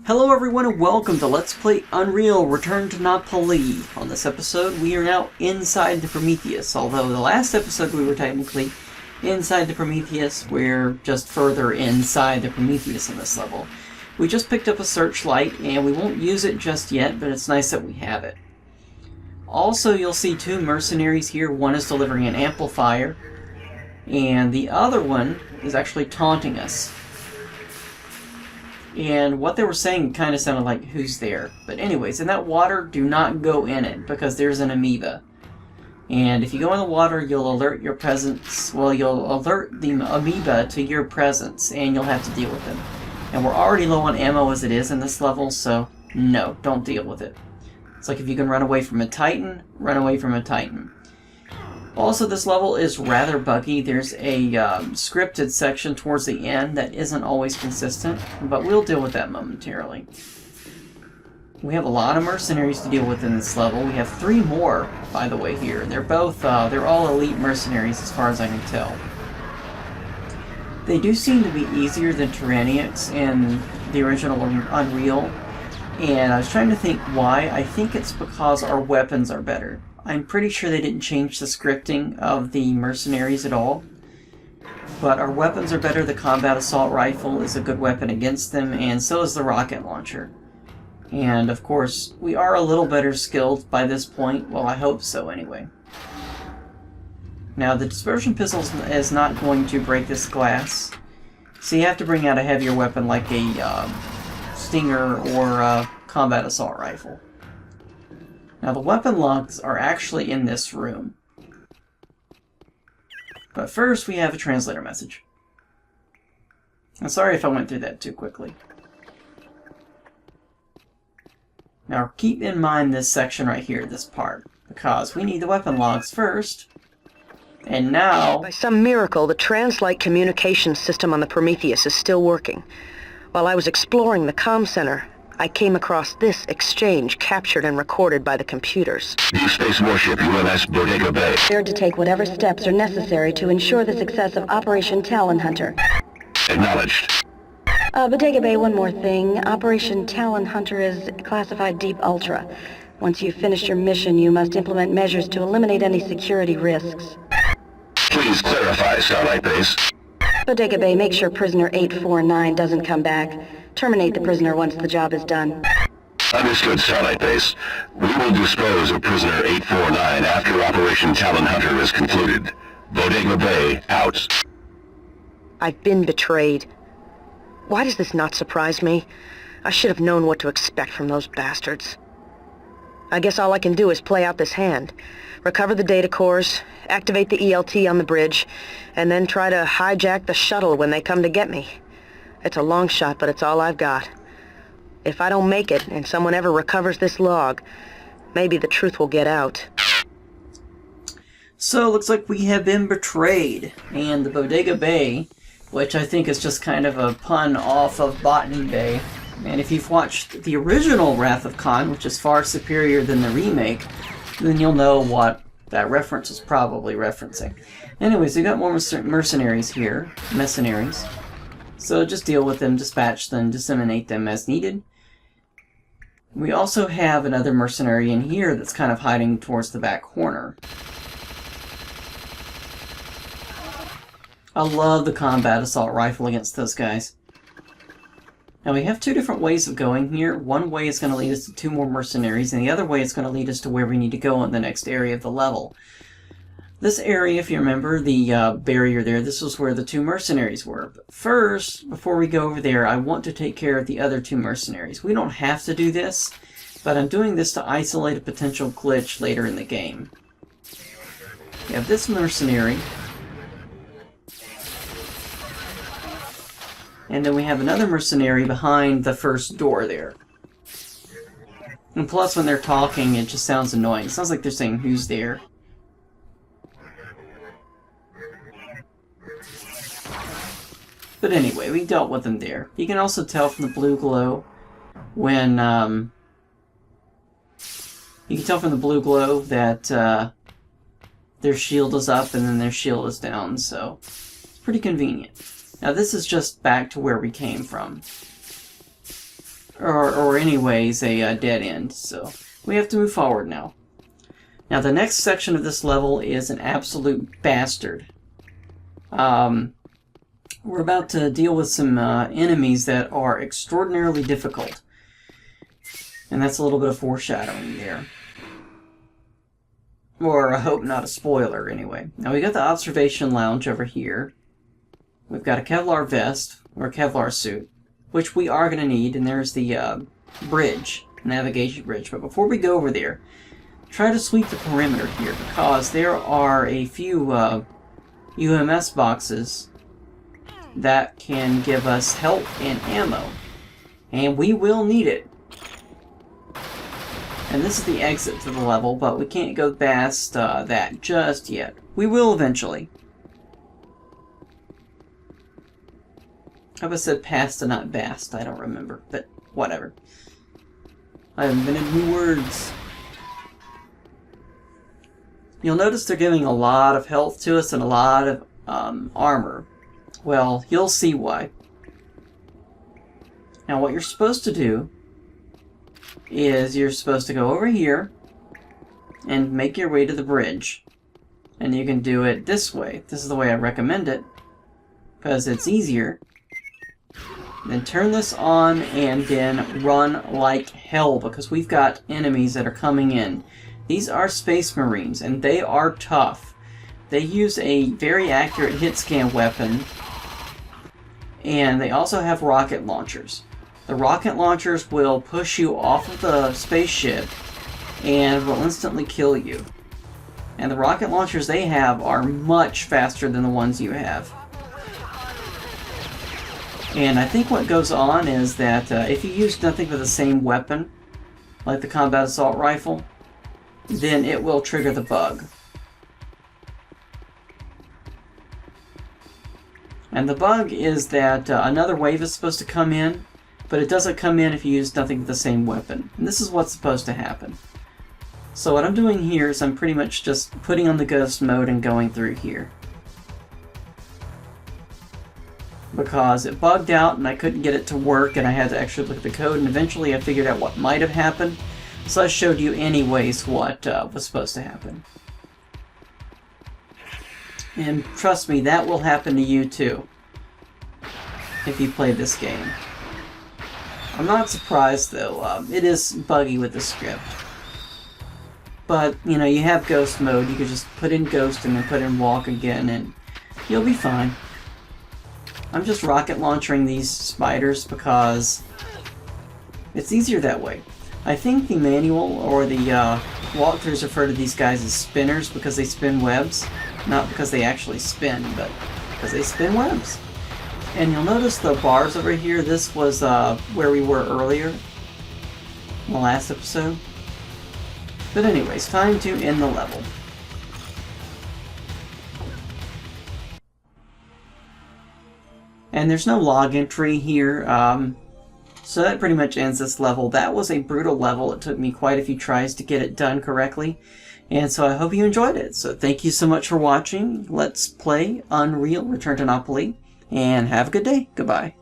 Hello everyone and welcome to Let's Play Unreal Return to Pali. On this episode we are now inside the Prometheus, although the last episode we were technically inside the Prometheus, we're just further inside the Prometheus in this level. We just picked up a searchlight and we won't use it just yet, but it's nice that we have it. Also you'll see two mercenaries here. One is delivering an amplifier and the other one is actually taunting us. And what they were saying kind of sounded like, who's there? But anyways, in that water, do not go in it, because there's an amoeba. And if you go in the water, you'll alert your presence, well, you'll alert the amoeba to your presence, and you'll have to deal with them. And we're already low on ammo as it is in this level, so no, don't deal with it. It's like if you can run away from a Titan, run away from a Titan. Also, this level is rather buggy. There's a scripted section towards the end that isn't always consistent, but we'll deal with that momentarily. We have a lot of mercenaries to deal with in this level. We have 3 more, by the way, here. They're both, they're all elite mercenaries as far as I can tell. They do seem to be easier than Tyrannics in the original Unreal, and I was trying to think why. I think it's because our weapons are better. I'm pretty sure they didn't change the scripting of the mercenaries at all. But our weapons are better. The combat assault rifle is a good weapon against them, and so is the rocket launcher. And of course, we are a little better skilled by this point. Well, I hope so anyway. Now, the dispersion pistol is not going to break this glass. So you have to bring out a heavier weapon like a Stinger or a combat assault rifle. Now, the weapon logs are actually in this room. But first, we have a translator message. I'm sorry if I went through that too quickly. Now, keep in mind this section right here, this part, because we need the weapon logs first. And now... By some miracle, the translite communication system on the Prometheus is still working. While I was exploring the comm center, I came across this exchange captured and recorded by the computers. Deep space warship UMS Bodega Bay. Prepared to take whatever steps are necessary to ensure the success of Operation Talon Hunter. Acknowledged. Bodega Bay, one more thing. Operation Talon Hunter is classified Deep Ultra. Once you've finished your mission, you must implement measures to eliminate any security risks. Please clarify, Starlight Base. Bodega Bay, make sure prisoner 849 doesn't come back. Terminate the prisoner once the job is done. Understood, Starlight Base. We will dispose of prisoner 849 after Operation Talon Hunter is concluded. Bodega Bay, out. I've been betrayed. Why does this not surprise me? I should have known what to expect from those bastards. I guess all I can do is play out this hand. Recover the data cores, activate the ELT on the bridge, and then try to hijack the shuttle when they come to get me. It's a long shot, but it's all I've got. If I don't make it, and someone ever recovers this log, maybe the truth will get out. So, looks like we have been betrayed. And the Bodega Bay, which I think is just kind of a pun off of Botany Bay. And if you've watched the original Wrath of Khan, which is far superior than the remake, then you'll know what that reference is probably referencing. Anyways, we got more mercenaries here. Mercenaries. So just deal with them, dispatch them, disseminate them as needed. We also have another mercenary in here that's kind of hiding towards the back corner. I love the combat assault rifle against those guys. Now we have 2 different ways of going here. One way is going to lead us to 2 more mercenaries, and the other way is going to lead us to where we need to go in the next area of the level. This area, if you remember, the barrier there, this was where the 2 mercenaries were. But first, before we go over there, I want to take care of the other 2 mercenaries. We don't have to do this, but I'm doing this to isolate a potential glitch later in the game. We have this mercenary. And then we have another mercenary behind the first door there. And plus, when they're talking, it just sounds annoying. It sounds like they're saying, who's there? But anyway, we dealt with them there. You can also tell from the blue glow when, you can tell from the blue glow that, their shield is up and then their shield is down, so it's pretty convenient. Now this is just back to where we came from. or anyways a dead end. So we have to move forward now. Now the next section of this level is an absolute bastard. We're about to deal with some enemies that are extraordinarily difficult. And that's a little bit of foreshadowing there. Or I hope not a spoiler, anyway. Now we got the observation lounge over here. We've got a Kevlar vest, or a Kevlar suit, which we are going to need, and there's the bridge, navigation bridge. But before we go over there, try to sweep the perimeter here, because there are a few UMS boxes that can give us help and ammo. And we will need it. And this is the exit to the level, but we can't go past that just yet. We will eventually. I hope I said past and not bast. I don't remember, but whatever. I invented new words. You'll notice they're giving a lot of health to us and a lot of armor. Well, you'll see why. Now what you're supposed to do is you're supposed to go over here and make your way to the bridge. And you can do it this way. This is the way I recommend it, because it's easier. Then turn this on and then run like hell, because we've got enemies that are coming in. These are Space Marines, and they are tough. They use a very accurate hit scan weapon, and they also have rocket launchers. The rocket launchers will push you off of the spaceship and will instantly kill you. And the rocket launchers they have are much faster than the ones you have. And I think what goes on is that if you use nothing but the same weapon, like the combat assault rifle, then it will trigger the bug. And the bug is that another wave is supposed to come in, but it doesn't come in if you use nothing but the same weapon. And this is what's supposed to happen. So what I'm doing here is I'm pretty much just putting on the ghost mode and going through here. Because it bugged out and I couldn't get it to work, and I had to actually look at the code, and eventually I figured out what might have happened. So I showed you anyways what was supposed to happen. And trust me, that will happen to you too, if you play this game. I'm not surprised though, it is buggy with the script. But, you know, you have ghost mode, you could just put in ghost and then put in walk again and you'll be fine. I'm just rocket launching these spiders because it's easier that way. I think the manual or the walkthroughs refer to these guys as spinners because they spin webs. Not because they actually spin, but because they spin webs. And you'll notice the bars over here, this was where we were earlier in the last episode. But anyways, time to end the level. And there's no log entry here, so that pretty much ends this level. That was a brutal level. It took me quite a few tries to get it done correctly. And so I hope you enjoyed it. So thank you so much for watching. Let's play Unreal Return to Pali, and have a good day. Goodbye.